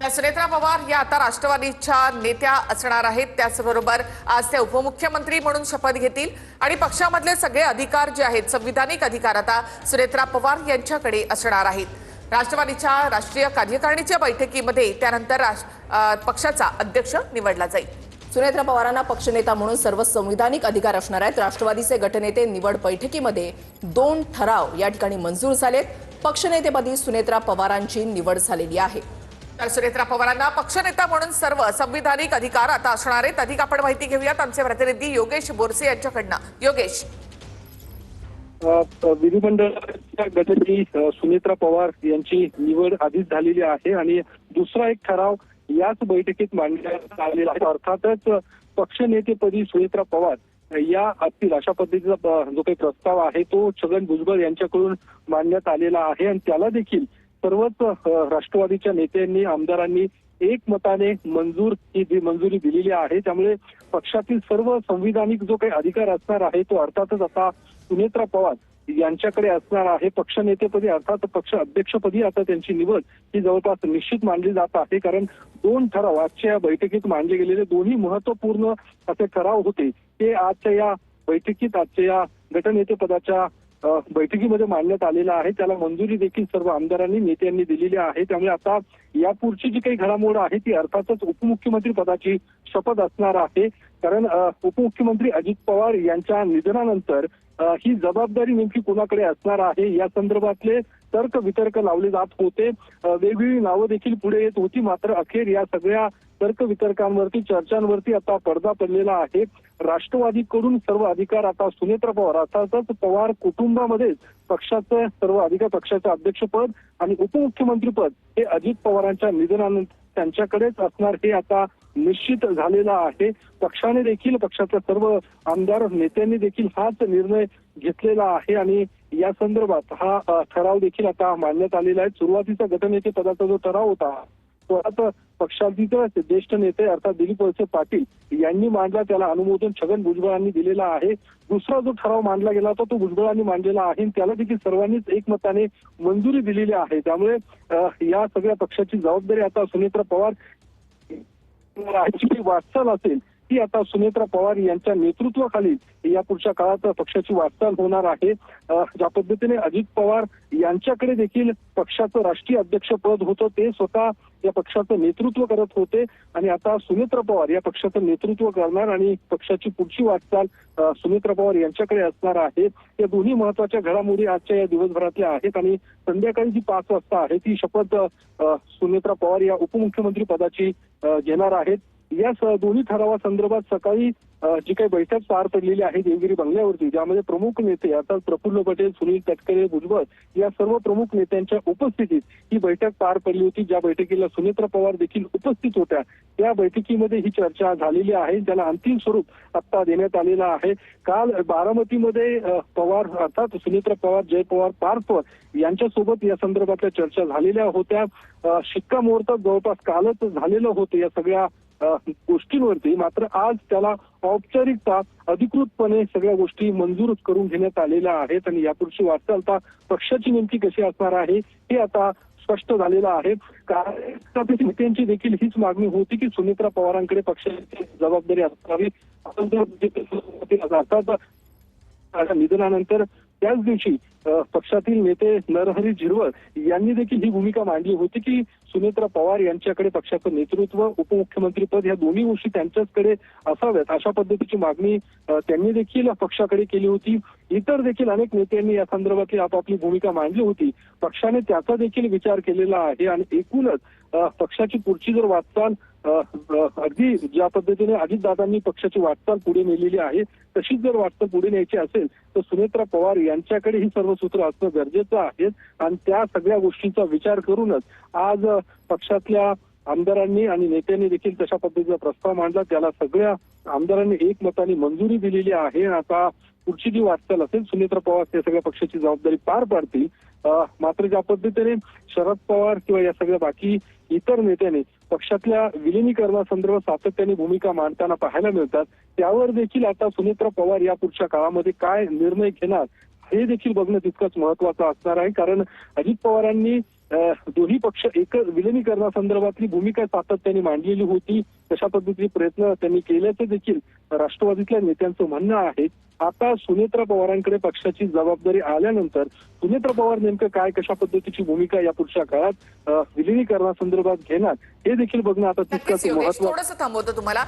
सुनेत्रा पवार या आता राष्ट्रवादीच्या नेत्या असणार आहेत। त्याचबरोबर आज त्या उपमुख्यमंत्री म्हणून शपथ घेतील आणि पक्षामधले सगळे अधिकार जे आहेत, संविधानिक अधिकार आता सुनेत्रा पवार यांच्याकडे असणार आहेत। राष्ट्रवादीच्या राष्ट्रीय कार्यकारिणीच्या बैठकीमध्ये त्यानंतर पक्षाचा अध्यक्ष निवडला जाईल। सुनेत्रा पवारांना पक्षनेता म्हणून सर्व संविधानिक अधिकार असणार आहेत। राष्ट्रवादीचे गटनेते निवड बैठकीमध्ये 2 ठराव या ठिकाणी मंजूर झालेत। पक्षनेतेपदी सुनेत्रा पवारांची निवड झालेली आहे। तर सुनेत्रा पवारांना पक्षनेता म्हणून सर्व संविधानिक अधिकार आता असणार आहेत। अधिक आपण माहिती घेऊयात आमचे प्रतिनिधी योगेश बोरसे यांच्याकडनं। योगेश, विधिमंडळाच्या गटाची सुनेत्रा पवार यांची निवड आधीच झालेली आहे आणि दुसरा एक ठराव याच बैठकीत मांडण्यात आलेला आहे। अर्थातच पक्षनेतेपदी सुनेत्रा पवार या असतील अशा पद्धतीचा जो काही प्रस्ताव आहे तो छगन भुजबळ यांच्याकडून मांडण्यात आलेला आहे आणि त्याला देखील सर्वच राष्ट्रवादीच्या नेत्यांनी आमदारांनी एकमताने मंजुरी दिलेली आहे। त्यामुळे पक्षातील सर्व संविधानिक जो काही अधिकार असणार आहे तो अर्थातच आता सुनेत्रा पवार यांच्याकडे असणार आहे। पक्षनेतेपदी अर्थात पक्ष अध्यक्षपदी आता त्यांची निवड ही जवळपास निश्चित मानली जात आहे, कारण 2 ठराव आजच्या या बैठकीत मांडले गेलेले दोन्ही महत्वपूर्ण असे ठराव होते ते आजच्या या गटनेतेपदाच्या बैठकीमध्ये मांडण्यात आलेला आहे। त्याला मंजुरी देखील सर्व आमदारांनी नेत्यांनी दिलेली आहे। त्यामुळे आता यापुढची जी काही घडामोड आहे ती अर्थातच उपमुख्यमंत्री पदाची शपथ असणार आहे, कारण उपमुख्यमंत्री अजित पवार यांच्या निधनानंतर ही जबाबदारी नेमकी कोणाकडे असणार आहे या संदर्भातले तर्क वितर्क लावले जात होते। वेगवेगळी नावं देखील पुढे येत होती, मात्र अखेर या सगळ्या तर्क वितर्कांवरती चर्चांवरती आता पडदा पडलेला आहे। राष्ट्रवादीकडून सर्व अधिकार आता सुनेत्रा पवार अर्थातच पवार कुटुंबामध्येच पक्षाचं सर्व अधिकार, पक्षाचं अध्यक्षपद आणि उपमुख्यमंत्रीपद हे अजित पवारांच्या निधनानंतर त्यांच्याकडेच असणार हे आता निश्चित झालेला आहे। पक्षाने देखील, पक्षाच्या सर्व आमदार नेत्यांनी देखील हाच निर्णय घेतलेला आहे आणि या संदर्भात हा ठराव देखील आता मांडण्यात आलेला आहे। सुरुवातीचा गटनेते पदाचा जो ठराव होता तो आता पक्षाचे ज्येष्ठ नेते अर्थात दिलीप वळसे पाटील यांनी मांडला, त्याला अनुमोदन छगन भुजबळांनी दिलेला आहे। दुसरा जो ठराव मांडला गेला होता तो भुजबळांनी मांडलेला आहे, त्याला देखील सर्वांनीच एकमताने मंजुरी दिलेली आहे। त्यामुळे या सगळ्या पक्षाची जबाबदारी आता सुनेत्रा पवार जी वाटचाल असेल ती आता सुनेत्रा पवार यांच्या नेतृत्वाखाली या पुढच्या काळात पक्षाची वाटचाल होणार आहे। ज्या पद्धतीने अजित पवार यांच्याकडे देखील पक्षाचं राष्ट्रीय अध्यक्ष पद होतं, ते स्वतः या पक्षाचं नेतृत्व करत होते आणि आता सुनेत्रा पवार या पक्षाचं नेतृत्व करणार आणि पक्षाची पुढची वाटचाल सुनेत्रा पवार यांच्याकडे असणार आहे। या दोन्ही महत्वाच्या घडामोडी आजच्या या दिवसभरातल्या आहेत आणि संध्याकाळी जी 5 वाजता आहे ती शपथ सुनेत्रा पवार या उपमुख्यमंत्री पदाची घेणार आहेत। या दोन्ही ठरावासंदर्भात सकाळी जी काही बैठक पार पडलेली आहे देवगिरी बंगल्यावरती, ज्यामध्ये प्रमुख नेते अर्थात प्रफुल्ल पटेल, सुनील तटकरे, भुजबळ या सर्व प्रमुख नेत्यांच्या उपस्थितीत ही बैठक पार पडली होती। ज्या बैठकीला सुनेत्रा पवार देखील उपस्थित होत्या त्या बैठकीमध्ये ही चर्चा झालेली आहे, त्याला अंतिम स्वरूप आता देण्यात आलेलं आहे। काल बारामतीमध्ये पवार अर्थात सुनेत्रा पवार, जय पवार, पार्थ पवार यांच्यासोबत या संदर्भातल्या चर्चा झालेल्या होत्या। शिक्कामोर्तब जवळपास कालच झालेलं होतं या सगळ्या गोष्टींवरती, मात्र आज त्याला औपचारिकता अधिकृतपणे सगळ्या गोष्टी मंजूर करून घेण्यात आलेल्या आहेत आणि यापुढची वाटचाल आता पक्षाची नेमकी कशी असणार आहे हे आता स्पष्ट झालेलं आहे। कारण नेत्यांची देखील हीच मागणी होती की सुनेत्रा पवारांकडे पक्षाची जबाबदारी असावी। अर्थात निधनानंतर त्याच दिवशी पक्षातील नेते नरहरी झिरवळ यांनी देखील ही भूमिका मांडली होती की सुनेत्रा पवार यांच्याकडे पक्षाचं नेतृत्व, उपमुख्यमंत्रीपद या दोन्ही गोष्टी त्यांच्याचकडे असाव्यात अशा पद्धतीची मागणी त्यांनी देखील पक्षाकडे केली होती। इतर देखील अनेक नेत्यांनी या संदर्भातली आपापली भूमिका मांडली होती। पक्षाने त्याचा देखील विचार केलेला आहे आणि एकूणच पक्षाची पुढची जर वाटचाल अगदी ज्या पद्धतीने अजितदादांनी पक्षाची वाटचाल पुढे नेलेली आहे तशीच जर वाटचाल पुढे न्यायची असेल तर सुनेत्रा पवार यांच्याकडे ही सर्व सूत्र असणं गरजेचं आहे आणि त्या सगळ्या गोष्टींचा विचार करूनच आज पक्षातल्या आमदारांनी आणि नेत्यांनी देखील तशा पद्धतीचा प्रस्ताव मांडला, त्याला सगळ्या आमदारांनी एकमताने मंजुरी दिलेली आहे। आता पुढची जी वाटचाल असेल सुनेत्रा पवार त्या सगळ्या पक्षाची जबाबदारी पार पाडतील। मात्र ज्या पद्धतीने शरद पवार किंवा या सगळ्या बाकी इतर नेत्यांनी पक्षातल्या विलिनीकरणासंदर्भात सातत्याने भूमिका मांडताना पाहायला मिळतात, त्यावर देखील आता सुनेत्रा पवार या पुढच्या काळामध्ये काय निर्णय घेणार हे देखील बघणं तितकंच महत्वाचं असणार आहे। कारण अजित पवारांनी दोन्ही पक्ष एक विलिनीकरणासंदर्भातली भूमिका सातत्याने मांडलेली होती. तशा पद्धतीचे प्रयत्न त्यांनी केल्याचे देखील राष्ट्रवादीतल्या नेत्यांचं म्हणणं आहे. आता सुनेत्रा पवारांकडे पक्षाची जबाबदारी आल्यानंतर सुनेत्रा पवार नेमकं काय कशा पद्धतीची भूमिका या पुढच्या काळात विलिनीकरणासंदर्भात घेणार हे देखील बघणं आता नक्कीच तितकंच योगेश, महत्त्वाचं थोडंसं थांबवतो तुम्हाला.